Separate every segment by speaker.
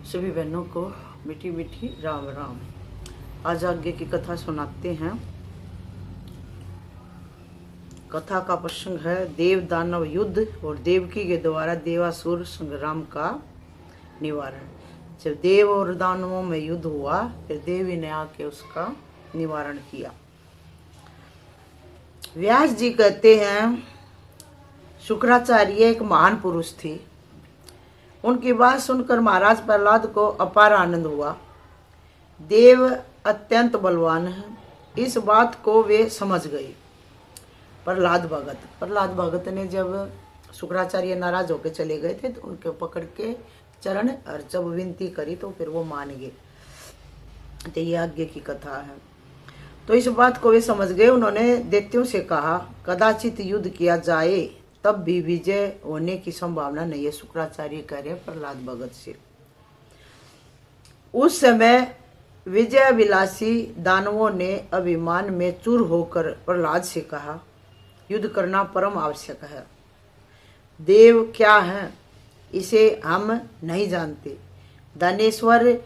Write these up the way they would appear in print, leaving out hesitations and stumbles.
Speaker 1: सभी बहनों को मीठी मीठी राम राम। आज आगे की कथा सुनाते हैं। कथा का प्रसंग है देव दानव युद्ध और देवकी के द्वारा देवासुर संग्राम का निवारण। जब देव और दानवों में युद्ध हुआ फिर देवी ने आके उसका निवारण किया। व्यास जी कहते हैं शुक्राचार्य एक महान पुरुष थी। उनकी बात सुनकर महाराज प्रहलाद को अपार आनंद हुआ। देव अत्यंत बलवान है, इस बात को वे समझ गए। प्रहलाद भगत ने जब शुक्राचार्य नाराज होकर चले गए थे तो उनके पकड़ के चरण और जब विनती करी तो फिर वो मान गए। तो ये आगे की कथा है। तो इस बात को वे समझ गए। उन्होंने दैत्यों से कहा कदाचित युद्ध किया जाए तब भी विजय होने की संभावना नहीं है। शुक्राचार्य कह रहे हैं प्रहलाद भगत से। उस समय विजय विलासी दानवों ने अभिमान में चूर होकर प्रहलाद से कहा युद्ध करना परम आवश्यक है। देव क्या है इसे हम नहीं जानते। दानेश्वर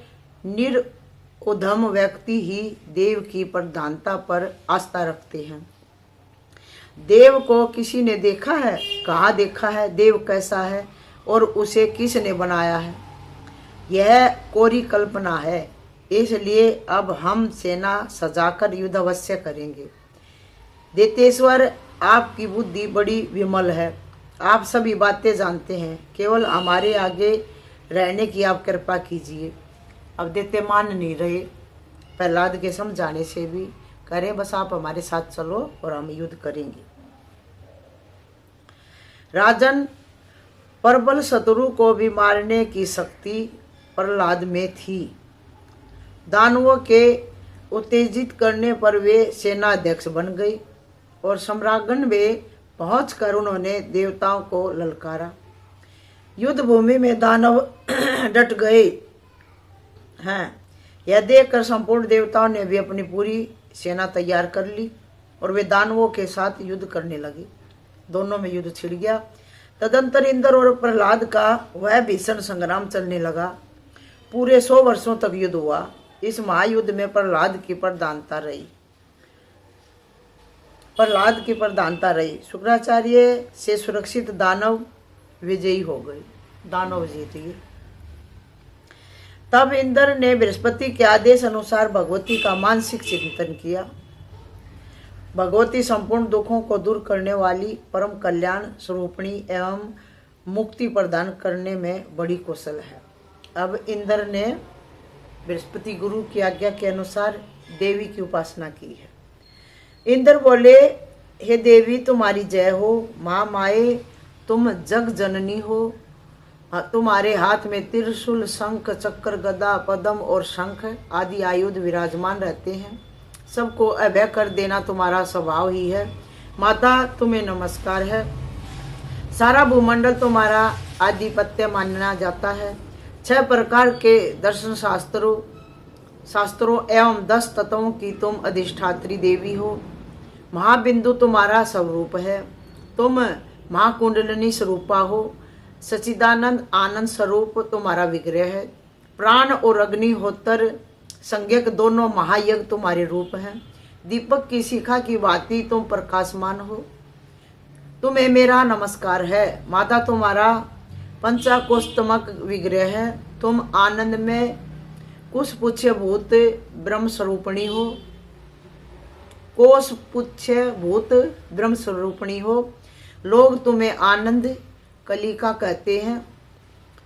Speaker 1: निरुद्धम व्यक्ति ही देव की प्रधानता पर आस्था रखते हैं। देव को किसी ने देखा है? कहाँ देखा है? देव कैसा है और उसे किसने बनाया है? यह कोरी कल्पना है। इसलिए अब हम सेना सजाकर युद्ध अवश्य करेंगे। दैत्येश्वर आपकी बुद्धि बड़ी विमल है, आप सभी बातें जानते हैं, केवल हमारे आगे रहने की आप कृपा कीजिए। अब दैत्य मान नहीं रहे। प्रहलाद के समझाने से भी करे बस आप हमारे साथ चलो और हम युद्ध करेंगे। राजन, प्रबल शत्रु को भी मारने की शक्ति प्रहलाद में थी। दानवों के उत्तेजित करने पर वे सेनाध्यक्ष बन गई और सम्राटगण में पहुंचकर उन्होंने देवताओं को ललकारा। युद्ध भूमि में दानव डट गए हैं। यह देखकर संपूर्ण देवताओं ने भी अपनी पूरी सेना तैयार कर ली और वे दानवों के साथ युद्ध करने लगे। दोनों में युद्ध छिड़ गया। तदंतर इंद्र और प्रहलाद का वह भीषण संग्राम चलने लगा। पूरे 100 वर्षों तक युद्ध हुआ। इस महायुद्ध में प्रहलाद की प्रधानता रही। शुक्राचार्य से सुरक्षित दानव विजयी हो गए। दानव जीत गए। तब इंद्र ने बृहस्पति के आदेश अनुसार भगवती का मानसिक चिंतन किया। भगवती संपूर्ण दुखों को दूर करने वाली परम कल्याण स्वरूपिणी एवं मुक्ति प्रदान करने में बड़ी कुशल है। अब इंद्र ने बृहस्पति गुरु की आज्ञा के अनुसार देवी की उपासना की है। इंद्र बोले हे देवी तुम्हारी जय हो। माँ माए तुम जग जननी हो। तुम्हारे हाथ में त्रिशूल शंख चक्र गदा पद्म और शंख आदि आयुध विराजमान रहते हैं। सबको अभय कर देना तुम्हारा स्वभाव ही है। माता तुम्हें नमस्कार है। सारा भूमंडल तुम्हारा आधिपत्य माना जाता है। 6 प्रकार के दर्शन शास्त्रों एवं 10 तत्वों की तुम अधिष्ठात्री देवी हो। महाबिंदु तुम्हारा स्वरूप है। तुम महाकुंडलिनी स्वरूपा हो। सच्चिदानंद आनंद स्वरूप तुम्हारा विग्रह है। प्राण और अग्निहोत्र संज्ञक दोनों महायज्ञ तुम्हारे रूप हैं। दीपक की शिखा की भांति तुम प्रकाशमान हो। तुम्हें मेरा नमस्कार है। माता तुम्हारा पंचाकोस्तमक विग्रह है। तुम आनंद में कुशपुच्छ भूत ब्रह्म स्वरूपिणी हो। कोशपुच्छ भूत ब्रह्म स्वरूपिणी हो। लोग तुम्हें आनंद कलिका कहते हैं।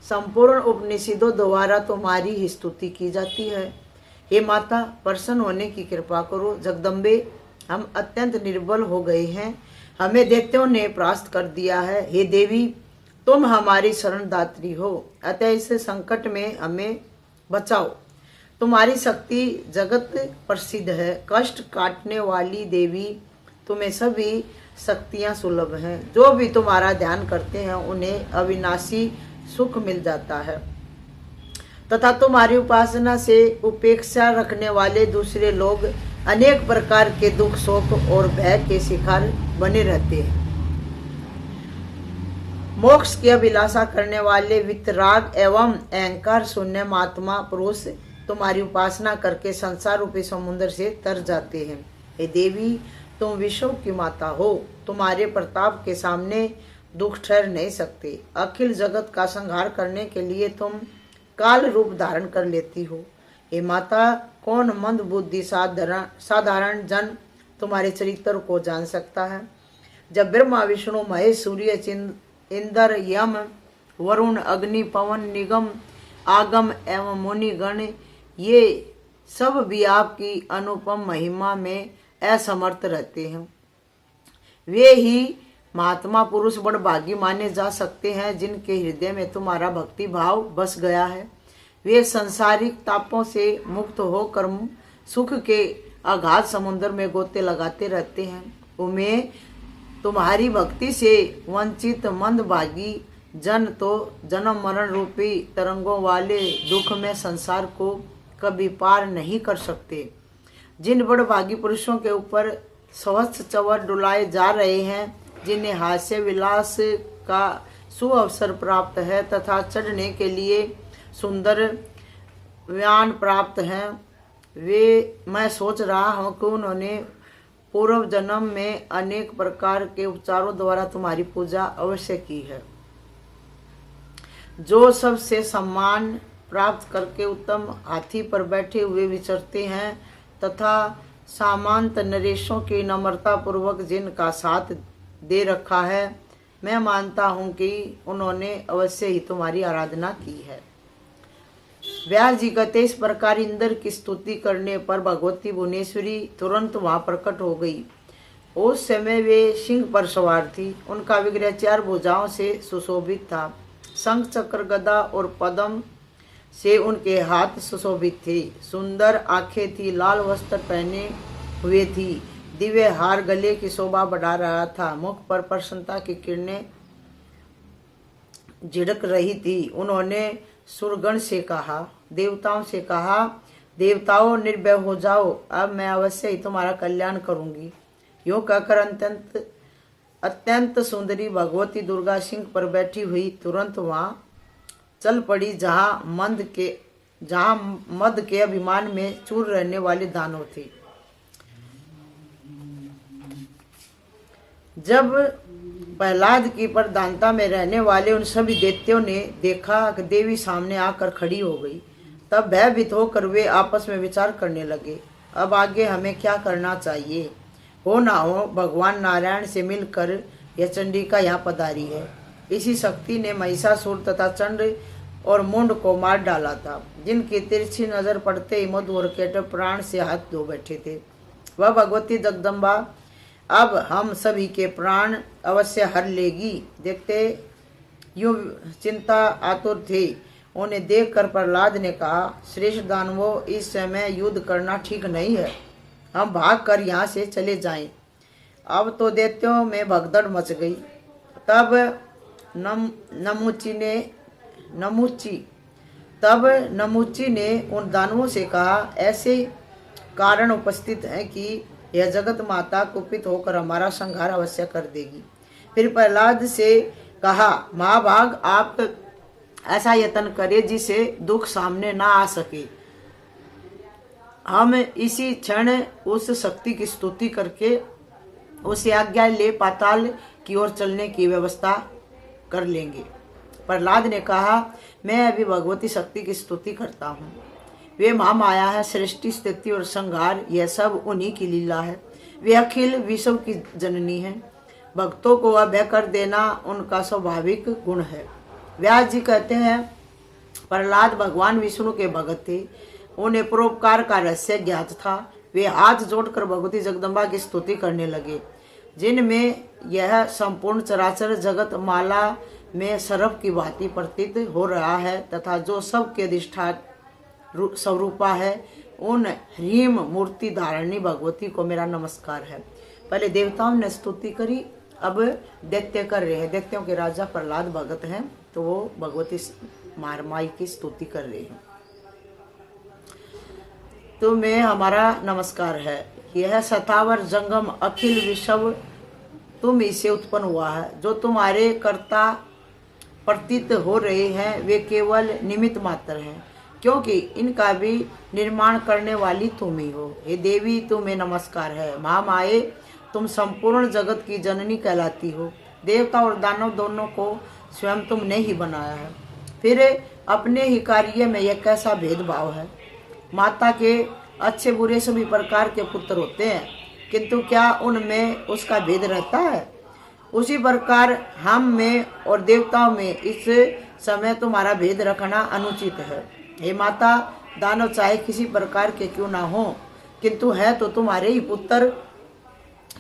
Speaker 1: संपूर्ण उपनिषदों द्वारा तुम्हारी ही स्तुति की जाती है। हे माता प्रसन्न होने की कृपा करो। जगदम्बे हम अत्यंत निर्बल हो गए हैं। हमें दैत्यों ने परास्त कर दिया है। हे देवी तुम हमारी शरणदात्री हो, अतः इस संकट में हमें बचाओ। तुम्हारी शक्ति जगत प्रसिद्ध है। कष्ट काटने वाली देवी तुम्हें सभी शक्तियां सुलभ हैं। जो भी तुम्हारा ध्यान करते हैं उन्हें अविनाशी सुख मिल जाता है तथा तुम्हारी उपासना से उपेक्षा रखने वाले दूसरे लोग अनेक प्रकार के दुख शोक और भय के शिकार बने रहते हैं। मोक्ष की अभिलाषा करने वाले वितराग एवं अहंकार शून्य महात्मा पुरुष तुम्हारी उपासना करके संसार रूपी समुद्र से तर जाते हैं। हे देवी, तुम विश्व की माता हो, तुम्हारे प्रताप के सामने दुख ठहर नहीं सकते। अखिल जगत का संहार करने के लिए तुम काल रूप धारण कर लेती हो। हे माता, कौन मंद बुद्धि साधारण जन तुम्हारे चरित्र को जान सकता है। जब ब्रह्मा विष्णु महेश सूर्य इंद्र यम वरुण अग्नि पवन निगम आगम एवं मुनिगण ये सब भी आपकी अनुपम महिमा में असमर्थ रहते हैं, वे ही महात्मा पुरुष बड़भागी माने जा सकते हैं जिनके हृदय में तुम्हारा भक्ति भाव बस गया है। वे संसारिक तापों से मुक्त होकर सुख के अगाध समुद्र में गोते लगाते रहते हैं। उन्हें तुम्हारी भक्ति से वंचित मंदभागी जन तो जन्म मरण रूपी तरंगों वाले दुख में संसार को कभी पार नहीं कर सकते। जिन बड़भागी पुरुषों के ऊपर सहस्त्र चवर डुलाए जा रहे हैं, जिन्हें हास्य विलास का सुअवसर प्राप्त है तथा चढ़ने के लिए सुंदर व्यान प्राप्त हैं, वे मैं सोच रहा हूँ कि उन्होंने पूर्व जन्म में अनेक प्रकार के उपचारों द्वारा तुम्हारी पूजा अवश्य की है। जो सबसे सम्मान प्राप्त करके उत्तम हाथी पर बैठे हुए विचरते हैं तथा सामंत नरेशों की नम्रता पूर्वक जिनका साथ दे रखा है, मैं मानता हूँ कि उन्होंने अवश्य ही तुम्हारी आराधना की है। व्यास जी कहते, इस प्रकार इंद्र की स्तुति करने पर भगवती भुवनेश्वरी तुरंत वहां प्रकट हो गई। उस समय वे सिंह पर सवार थी। उनका विग्रह 4 भुजाओं से सुशोभित था। शंख चक्र गदा और पद्म से उनके हाथ सुशोभित थे। सुंदर आंखें थी, लाल वस्त्र पहने हुए थी। दिव्य हार गले की शोभा बढ़ा रहा था। मुख पर प्रसन्नता की किरणें झिड़क रही थी। उन्होंने सुरगण से कहा, देवताओं से कहा, देवताओं निर्भय हो जाओ, अब मैं अवश्य ही तुम्हारा कल्याण करूंगी। यूं कहकर अत्यंत सुंदरी भगवती दुर्गा सिंह पर बैठी हुई तुरंत वहां चल पड़ी जहां मद के अभिमान में चूर रहने वाले दानव थे। जब प्रहलाद की प्रधानता में रहने वाले उन सभी दैत्यों ने देखा कि देवी सामने आकर खड़ी हो गई, तब भयभीत होकर वे आपस में विचार करने लगे, अब आगे हमें क्या करना चाहिए। हो ना हो भगवान नारायण से मिलकर यह चंडिका यहाँ पधारी है। इसी शक्ति ने महिषासुर तथा चंड और मुंड को मार डाला था, जिनकी तिरछी नजर पड़ते ही मधु और केटव प्राण से हाथ धो बैठे थे। वह भगवती जगदम्बा अब हम सभी के प्राण अवश्य हर लेगी। देखते यूं चिंता आतुर थे। उन्हें देखकर प्रहलाद ने कहा, श्रेष्ठ दानवों, इस समय युद्ध करना ठीक नहीं है, हम भाग कर यहाँ से चले जाएं। अब तो दैत्यों में भगदड़ मच गई। तब नमुची ने उन दानवों से कहा, ऐसे कारण उपस्थित हैं कि यह जगत माता कुपित होकर हमारा संहार अवश्य कर देगी। फिर प्रहलाद से कहा, महाभाग, आप ऐसा यत्न करें जिसे दुख सामने ना आ सके। हम इसी क्षण उस शक्ति की स्तुति करके उसे आज्ञा ले पाताल की ओर चलने की व्यवस्था कर लेंगे। प्रहलाद ने कहा, मैं अभी भगवती शक्ति की स्तुति करता हूँ। वे महामाया है, सृष्टि स्थिति और संहार, यह सब उन्हीं की लीला है। वे अखिल विश्व की जननी है। भक्तों को अभय कर देना उनका स्वाभाविक गुण है। व्यास जी कहते हैं, प्रहलाद भगवान विष्णु के भगत थे। उन्हें परोपकार का रहस्य ज्ञात था। वे हाथ जोड़कर भगवती जगदम्बा की स्तुति करने लगे, जिनमें यह संपूर्ण चराचर जगत माला में सर्प की भांति प्रतीत हो रहा है तथा जो सबके अधिष्ठान स्वरूपा है, उन ह्रीम मूर्ति धारणी भगवती को मेरा नमस्कार है। पहले देवताओं ने स्तुति करी, अब दैत्य कर रहे हैं। दैत्यों के राजा प्रहलाद भगत हैं, तो वो भगवती मारमाई की स्तुति कर रहे हैं। तुम्हें हमारा नमस्कार है। यह सतावर जंगम अखिल विश्व तुम इससे उत्पन्न हुआ है। जो तुम्हारे कर्ता प्रतीत हो रहे हैं वे केवल निमित्त मात्र हैं, क्योंकि इनका भी निर्माण करने वाली तुम ही हो। हे देवी तुम्हें नमस्कार है। महामाये तुम संपूर्ण जगत की जननी कहलाती हो। देवता और दानव दोनों को स्वयं तुमने ही बनाया है, फिर अपने ही कार्य में यह कैसा भेदभाव है। माता के अच्छे बुरे सभी प्रकार के पुत्र होते हैं, किंतु क्या उनमें उसका भेद रहता है? उसी प्रकार हम में और देवताओं में इस समय तुम्हारा भेद रखना अनुचित है। हे माता, दानव चाहे किसी प्रकार के क्यों ना हो, किंतु है तो तुम्हारे ही पुत्र,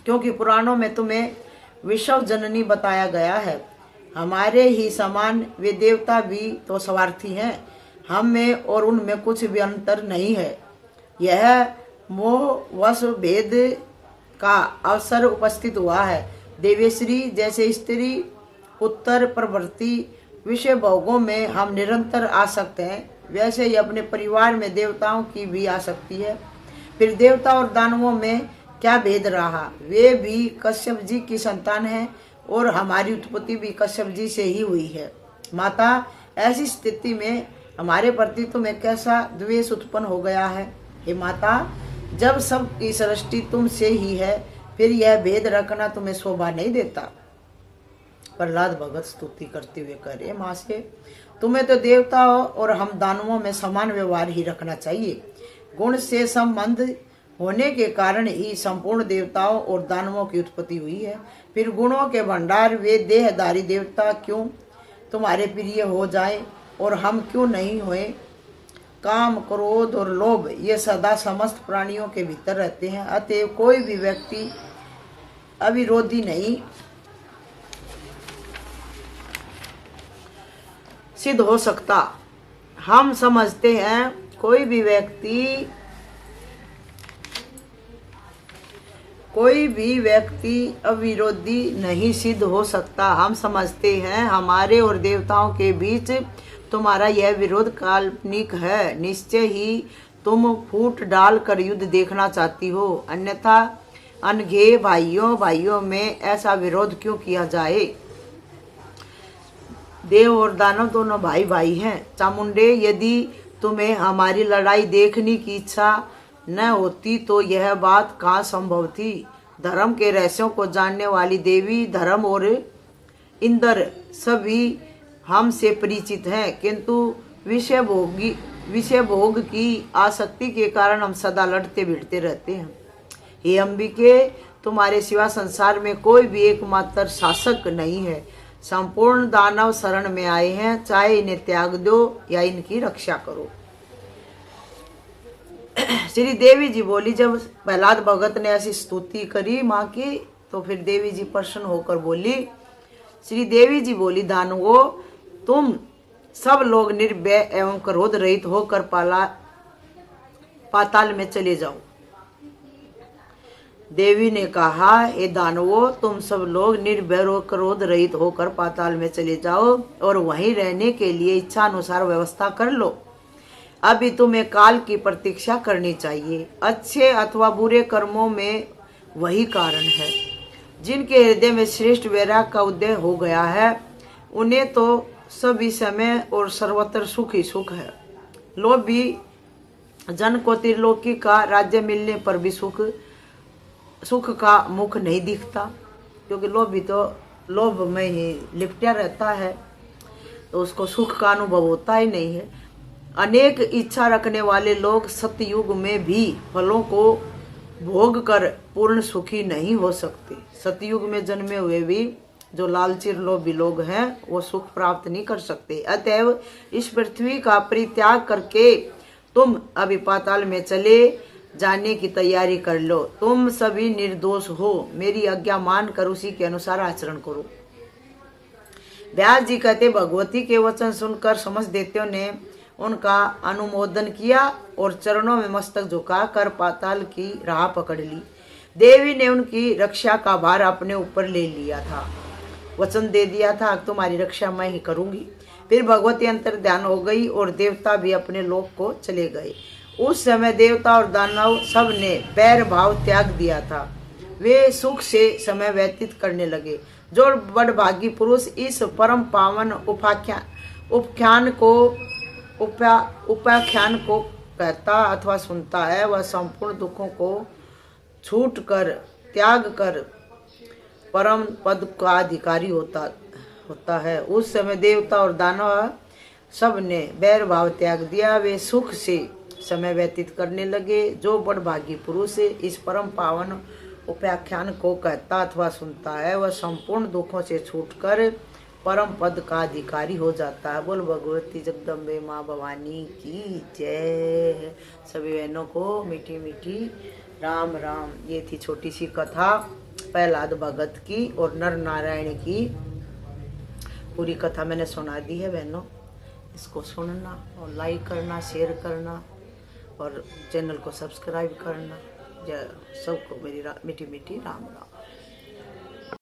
Speaker 1: क्योंकि पुराणों में तुम्हें विश्व जननी बताया गया है। हमारे ही समान वे देवता भी तो स्वार्थी हैं, हम में और उनमें कुछ भी अंतर नहीं है। यह मोहवश भेद का अवसर उपस्थित हुआ है। देवेश्री जैसे स्त्री उत्तर प्रवृत्ति विषय भोगों में हम निरंतर आ सकते हैं, वैसे ही अपने परिवार में देवताओं की भी आ सकती है। फिर देवता और दानवों में क्या भेद रहा? वे भी कश्यप जी की संतान हैं और हमारी उत्पत्ति भी कश्यप जी से ही हुई है। माता, ऐसी स्थिति में हमारे प्रति तुम्हें कैसा द्वेष उत्पन्न हो गया है? हे माता, जब सब की सृष्टि तुमसे ही है, फिर यह भेद रखना तुम्हें शोभा नहीं देता। प्रहलाद भगत स्तुति करते हुए कह रहे, माँ से तुम्हें तो देवताओं और हम दानवों में समान व्यवहार ही रखना चाहिए। गुण से संबंध होने के कारण ही संपूर्ण देवताओं और दानवों की उत्पत्ति हुई है। फिर गुणों के भंडार वे देहधारी देवता क्यों तुम्हारे प्रिय हो जाए और हम क्यों नहीं हुए? काम, क्रोध और लोभ ये सदा समस्त प्राणियों के भीतर रहते हैं, अतएव कोई भी व्यक्ति अविरोधी नहीं सिद्ध हो सकता। हम समझते हैं कोई भी व्यक्ति अविरोधी नहीं सिद्ध हो सकता। हम समझते हैं हमारे और देवताओं के बीच तुम्हारा यह विरोध काल्पनिक है। निश्चय ही तुम फूट डाल कर युद्ध देखना चाहती हो, अन्यथा अनघे भाइयों में ऐसा विरोध क्यों किया जाए? देव और दानव दोनों भाई भाई हैं। चामुंडे, यदि तुम्हें हमारी लड़ाई देखने की इच्छा न होती तो यह बात कहाँ संभव थी? धर्म के रहस्यों को जानने वाली देवी धर्म और इंद्र सभी हमसे परिचित हैं, किंतु विषय भोग की आसक्ति के कारण हम सदा लड़ते भिड़ते रहते हैं। हे अंबिके, तुम्हारे सिवा संसार में कोई भी एकमात्र शासक नहीं है। संपूर्ण दानव शरण में आए हैं, चाहे इन्हें त्याग दो या इनकी रक्षा करो। श्री देवी जी बोली, जब प्रहलाद भगत ने ऐसी स्तुति करी माँ की, तो फिर देवी जी प्रसन्न होकर बोली, श्री देवी जी बोली, दानवों, तुम सब लोग निर्भय एवं क्रोध रहित होकर पाताल में चले जाओ। देवी ने कहा, हे दानवों, तुम सब लोग निर्भय और क्रोध रहित होकर पाताल में चले जाओ और वहीं रहने के लिए इच्छा अनुसार व्यवस्था कर लो। अभी तुम्हें काल की प्रतीक्षा करनी चाहिए। अच्छे अथवा बुरे कर्मों में वही कारण है। जिनके हृदय में श्रेष्ठ वैराग का उदय हो गया है, उन्हें तो सभी समय और सर्वत्र सुख ही सुख है। लोभी जन को त्रिलोकी का राज्य मिलने पर भी सुख का मुख नहीं दिखता, क्योंकि लोभी तो लोभ में ही लिपटा रहता है, तो उसको सुख का अनुभव होता ही नहीं है। अनेक इच्छा रखने वाले लोग सतयुग में भी फलों को भोग कर पूर्ण सुखी नहीं हो सकते। सतयुग में जन्मे हुए भी जो लालची लोभी लोग हैं, वो सुख प्राप्त नहीं कर सकते। अतएव इस पृथ्वी का परित्याग करके तुम अभी पाताल में चले जाने की तैयारी कर लो। तुम सभी निर्दोष हो, मेरी आज्ञा मान कर उसी के अनुसार आचरण करो। व्यास जी कहते, भगवती के वचन सुनकर समझ देत्यों ने उनका अनुमोदन किया और चरणों में मस्तक झुका कर पाताल की राह पकड़ ली। देवी ने उनकी रक्षा का भार अपने ऊपर ले लिया था, वचन दे दिया था, तुम्हारी रक्षा मैं ही करूंगी। फिर भगवती अंतर ध्यान हो गई और देवता भी अपने लोक को चले गए। उस समय देवता और दानव सब ने बैर भाव त्याग दिया था। वे सुख से समय व्यतीत करने लगे। जो बड़भागी पुरुष इस परम पावन उपाख्यान को कहता अथवा सुनता है, वह संपूर्ण दुखों को छूट कर त्याग कर परम पद का अधिकारी होता है। उस समय देवता और दानव सब ने बैर भाव त्याग दिया, वे सुख से समय व्यतीत करने लगे। जो बड़भागी पुरुष इस परम पावन उपाख्यान को कहता अथवा सुनता है, वह संपूर्ण दुखों से छूटकर परम पद का अधिकारी हो जाता है। बोल भगवती जगदम्बे माँ भवानी की जय। सभी बहनों को मीठी मीठी राम राम। ये थी छोटी सी कथा प्रहलाद भगत की और नर नारायण की। पूरी कथा मैंने सुना दी है बहनों, इसको सुनना और लाइक करना, शेयर करना और चैनल को सब्सक्राइब करना। जय सबको मेरी मीठी मीठी राम राम।